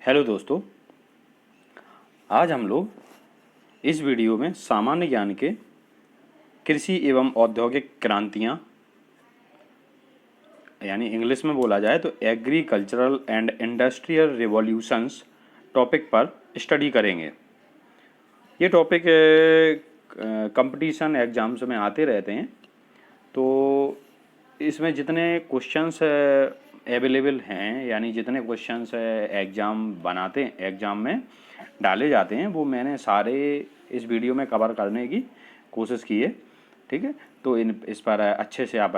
Hello दोस्तों, आज हम लोग इस वीडियो में सामान्य ज्ञान के कृषि एवं औद्योगिक क्रांतियाँ यानी इंग्लिश में बोला जाए तो agricultural and industrial revolutions topic पर स्टडी करेंगे। ये टॉपिक कंपटीशन एग्जाम्स में आते रहते हैं, तो इसमें जितने क्वेश्चंस अवेलेबल हैं यानी जितने क्वेश्चंस एग्ज़ाम में डाले जाते हैं वो मैंने सारे इस वीडियो में कवर करने की कोशिश की है। ठीक है, तो इस पर अच्छे से आप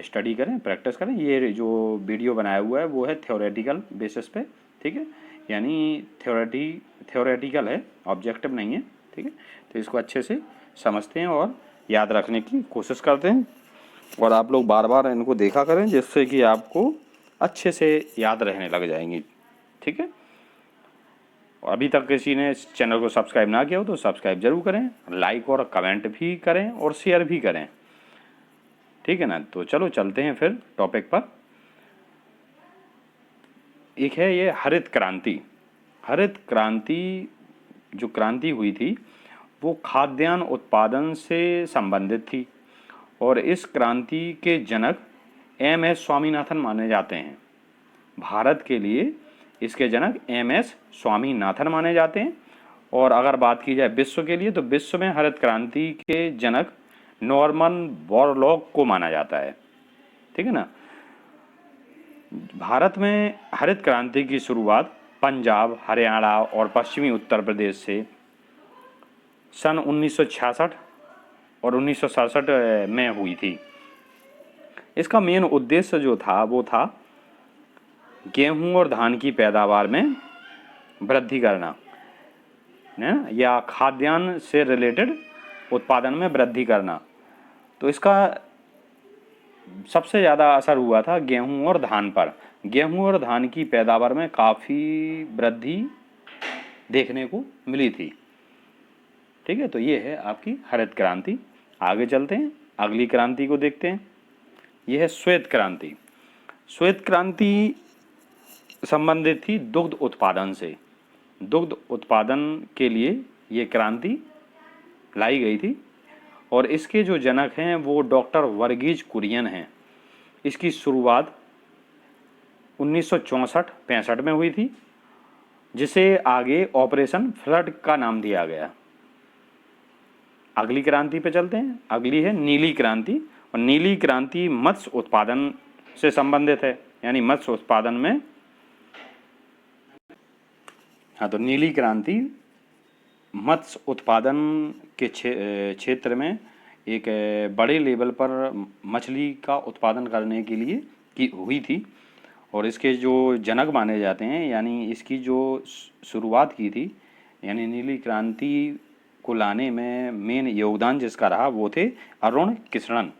स्टडी करें, प्रैक्टिस करें। ये जो वीडियो बनाया हुआ है वो है थ्योरेटिकल बेसिस पे। ठीक है, यानी थ्योरेटिकल है, ऑब्जेक्टिव नहीं है। ठीक है, तो इसको अच्छे से समझते हैं और याद रखने की कोशिश करते हैं, और आप लोग बार बार इनको देखा करें जिससे कि आपको अच्छे से याद रहने लग जाएंगी। ठीक है, और अभी तक किसी ने इस चैनल को सब्सक्राइब ना किया हो तो सब्सक्राइब जरूर करें, लाइक और कमेंट भी करें और शेयर भी करें। ठीक है ना, तो चलो चलते हैं फिर टॉपिक पर। एक है ये हरित क्रांति। हरित क्रांति जो क्रांति हुई थी वो खाद्यान्न उत्पादन से संबंधित थी, और इस क्रांति के जनक एम.एस. स्वामीनाथन माने जाते हैं। भारत के लिए इसके जनक एम.एस. स्वामीनाथन माने जाते हैं। और अगर बात की जाए विश्व के लिए तो विश्व में हरित क्रांति के जनक नॉर्मन बोरलॉग को माना जाता है। ठीक है ना, भारत में हरित क्रांति की शुरुआत पंजाब, हरियाणा और पश्चिमी उत्तर प्रदेश से सन 1966 और 1967 में हुई थी। इसका मेन उद्देश्य जो था वो था गेहूं और धान की पैदावार में वृद्धि करना, है ना, या खाद्यान्न से रिलेटेड उत्पादन में वृद्धि करना। तो इसका सबसे ज़्यादा असर हुआ था गेहूं और धान पर। गेहूं और धान की पैदावार में काफ़ी वृद्धि देखने को मिली थी। ठीक है, तो ये है आपकी हरित क्रांति। आगे चलते हैं, अगली क्रांति को देखते हैं। ये है श्वेत क्रांति। श्वेत क्रांति संबंधित थी दुग्ध उत्पादन से। दुग्ध उत्पादन के लिए ये क्रांति लाई गई थी, और इसके जो जनक हैं वो डॉक्टर वर्गीज कुरियन हैं। इसकी शुरुआत 1964-65 में हुई थी, जिसे आगे ऑपरेशन फ्लड का नाम दिया गया। अगली क्रांति पे चलते हैं। अगली है नीली क्रांति, और नीली क्रांति मत्स्य उत्पादन से संबंधित है, यानी मत्स्य उत्पादन में। हाँ, तो नीली क्रांति मत्स्य उत्पादन के क्षेत्र में एक बड़े लेवल पर मछली का उत्पादन करने के लिए की हुई थी, और इसके जो जनक माने जाते हैं यानी इसकी जो शुरुआत की थी, यानी नीली क्रांति को लाने में मेन योगदान जिसका रहा वो थे अरुण कृष्णन।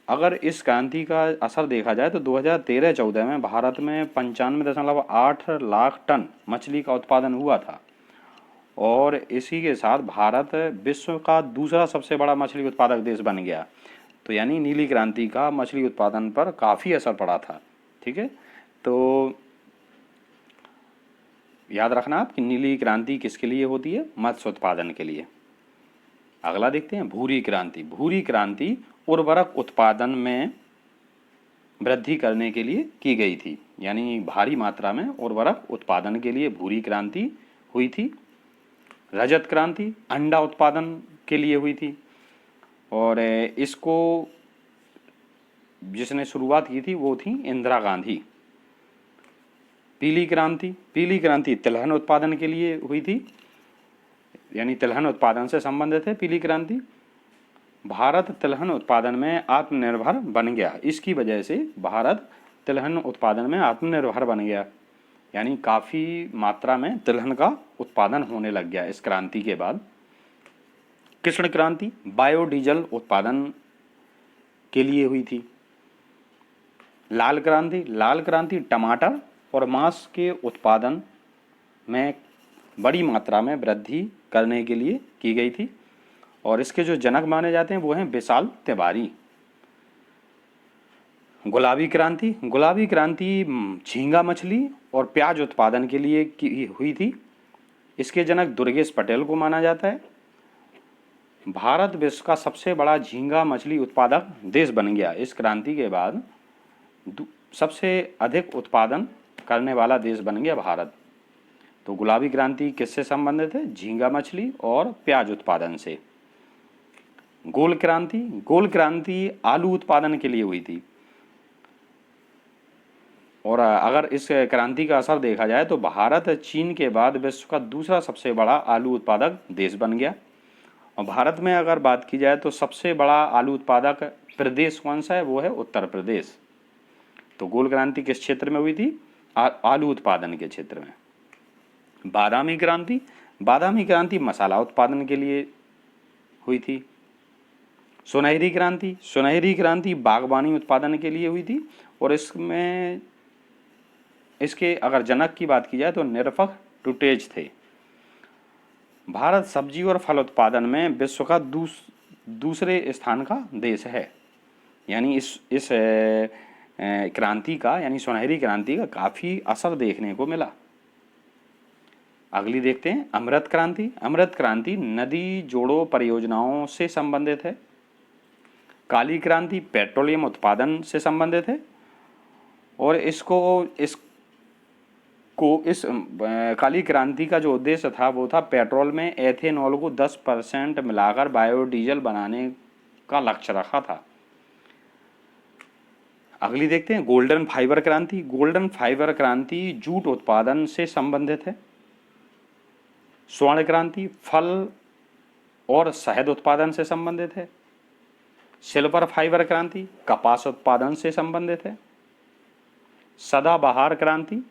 अगर इस क्रांति का असर देखा जाए तो 2013-14 में भारत में 95.8 लाख टन मछली का उत्पादन हुआ था, और इसी के साथ भारत विश्व का दूसरा सबसे बड़ा मछली उत्पादक देश बन गया। तो यानी नीली क्रांति का मछली उत्पादन पर काफ़ी असर पड़ा था। ठीक है, तो याद रखना आप कि नीली क्रांति किसके लिए होती है? मत्स्य उत्पादन के लिए। अगला देखते हैं भूरी क्रांति। भूरी क्रांति उर्वरक उत्पादन में वृद्धि करने के लिए की गई थी, यानी भारी मात्रा में उर्वरक उत्पादन के लिए भूरी क्रांति हुई थी। रजत क्रांति अंडा उत्पादन के लिए हुई थी, और इसको जिसने शुरुआत की थी वो थी इंदिरा गांधी। पीली क्रांति तिलहन उत्पादन के लिए हुई थी, यानी तिलहन उत्पादन से संबंधित है पीली क्रांति। भारत तिलहन उत्पादन में आत्मनिर्भर बन गया। इसकी वजह से भारत तिलहन उत्पादन में आत्मनिर्भर बन गया, यानी काफ़ी मात्रा में तिलहन का उत्पादन होने लग गया इस क्रांति के बाद। कृष्ण क्रांति बायोडीजल उत्पादन के लिए हुई थी। लाल क्रांति टमाटर और मांस के उत्पादन में बड़ी मात्रा में वृद्धि करने के लिए की गई थी, और इसके जो जनक माने जाते हैं वो हैं विशाल तिवारी। गुलाबी क्रांति, गुलाबी क्रांति झींगा मछली और प्याज उत्पादन के लिए की हुई थी। इसके जनक दुर्गेश पटेल को माना जाता है। भारत विश्व का सबसे बड़ा झींगा मछली उत्पादक देश बन गया। इस क्रांति के बाद सबसे अधिक उत्पादन करने वाला देश बन गया भारत। तो गुलाबी क्रांति किससे संबंधित है? झींगा मछली और प्याज उत्पादन से। गोल क्रांति, गोल क्रांति आलू उत्पादन के लिए हुई थी। और अगर इस क्रांति का असर देखा जाए तो भारत चीन के बाद विश्व का दूसरा सबसे बड़ा आलू उत्पादक देश बन गया। और भारत में अगर बात की जाए तो सबसे बड़ा आलू उत्पादक प्रदेश कौन सा है? वो है उत्तर प्रदेश। तो गोल क्रांति किस क्षेत्र में हुई थी? आलू उत्पादन के क्षेत्र में। बादामी क्रांति, बादामी क्रांति मसाला उत्पादन के लिए हुई थी। सुनहरी क्रांति, सुनहरी क्रांति बागवानी उत्पादन के लिए हुई थी। और इसमें इसके अगर जनक की बात की जाए तो निरपक टुटेज थे। भारत सब्जी और फल उत्पादन में विश्व का दूसरे स्थान का देश है। यानी इस क्रांति का यानी सुनहरी क्रांति का काफ़ी असर देखने को मिला। अगली देखते हैं अमृत क्रांति। अमृत क्रांति नदी जोड़ो परियोजनाओं से संबंधित है। काली क्रांति पेट्रोलियम उत्पादन से संबंधित है। और इस काली क्रांति का जो उद्देश्य था वो था पेट्रोल में एथेनॉल को 10% मिलाकर बायोडीजल बनाने का लक्ष्य रखा था। अगली देखते हैं गोल्डन फाइबर क्रांति। गोल्डन फाइबर क्रांति जूट उत्पादन से संबंधित है। स्वर्ण क्रांति फल और शहद उत्पादन से संबंधित है। सिल्वर फाइबर क्रांति कपास उत्पादन से संबंधित है। सदाबहार क्रांति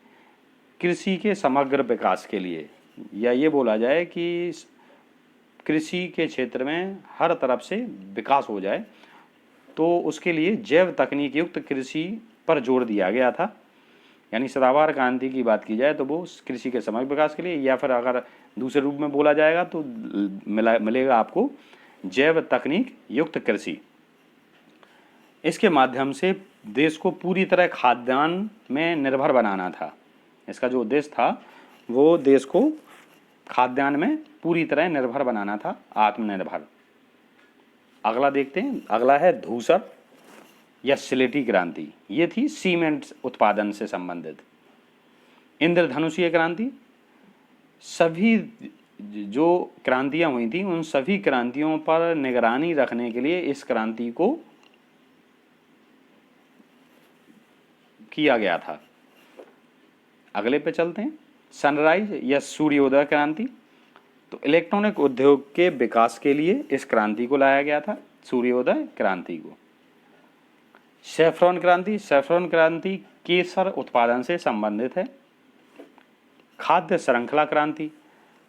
कृषि के समग्र विकास के लिए, या ये बोला जाए कि कृषि के क्षेत्र में हर तरफ से विकास हो जाए, तो उसके लिए जैव तकनीक युक्त कृषि पर जोर दिया गया था। यानी सदाबहार क्रांति की बात की जाए तो वो कृषि के समग्र विकास के लिए, या फिर अगर दूसरे रूप में बोला जाएगा तो मिलेगा आपको जैव तकनीक युक्त कृषि। इसके माध्यम से देश को पूरी तरह खाद्यान्न में निर्भर बनाना था। इसका जो उद्देश्य था वो देश को खाद्यान्न में पूरी तरह निर्भर बनाना था, आत्मनिर्भर। अगला देखते हैं, अगला है धूसर या सिलेटी क्रांति। ये थी सीमेंट उत्पादन से संबंधित। इंद्रधनुषीय क्रांति, सभी जो क्रांतियां हुई थी उन सभी क्रांतियों पर निगरानी रखने के लिए इस क्रांति को किया गया था। अगले पे चलते हैं, सनराइज या सूर्योदय क्रांति। तो इलेक्ट्रॉनिक उद्योग के विकास के लिए इस क्रांति को लाया गया था, सूर्योदय क्रांति को। सैफरॉन क्रांति, सैफरॉन क्रांति केसर उत्पादन से संबंधित है। खाद्य श्रृंखला क्रांति,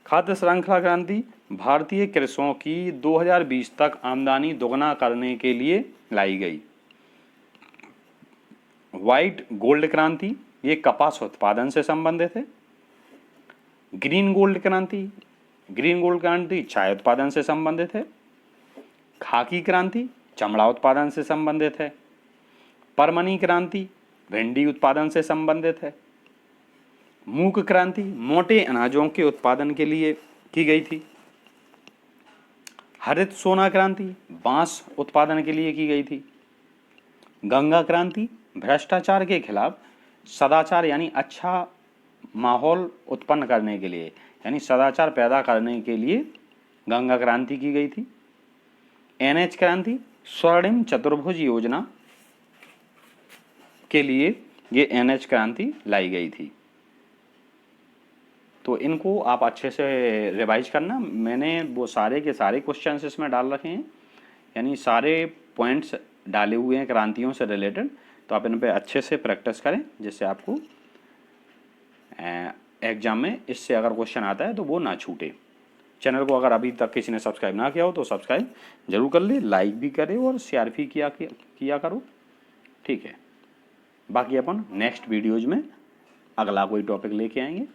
खाद्य श्रृंखला क्रांति भारतीय कृषकों की 2020 तक आमदनी दोगुना करने के लिए लाई गई। व्हाइट गोल्ड क्रांति, ये कपास उत्पादन से संबंधित है। ग्रीन गोल्ड क्रांति, ग्रीन गोल्ड क्रांति चाय उत्पादन से संबंधित है। खाकी क्रांति चमड़ा उत्पादन से संबंधित है। परमनी क्रांति भिंडी उत्पादन से संबंधित है। मूक क्रांति मोटे अनाजों के उत्पादन के लिए की गई थी। हरित सोना क्रांति बांस उत्पादन के लिए की गई थी। गंगा क्रांति भ्रष्टाचार के खिलाफ सदाचार यानी अच्छा माहौल उत्पन्न करने के लिए, यानी सदाचार पैदा करने के लिए गंगा क्रांति की गई थी। एनएच क्रांति स्वर्णिम चतुर्भुज योजना के लिए ये एनएच क्रांति लाई गई थी। तो इनको आप अच्छे से रिवाइज करना। मैंने वो सारे के सारे क्वेश्चंस इसमें डाल रखे हैं, यानी सारे पॉइंट्स डाले हुए हैं क्रांतियों से रिलेटेड। तो आप इन पे अच्छे से प्रैक्टिस करें, जिससे आपको एग्जाम में इससे अगर क्वेश्चन आता है तो वो ना छूटे। चैनल को अगर अभी तक किसी ने सब्सक्राइब ना किया हो तो सब्सक्राइब जरूर कर ले, लाइक भी करे और शेयर भी किया करो, ठीक है। बाकी अपन नेक्स्ट वीडियोज में अगला कोई टॉपिक लेके आएंगे।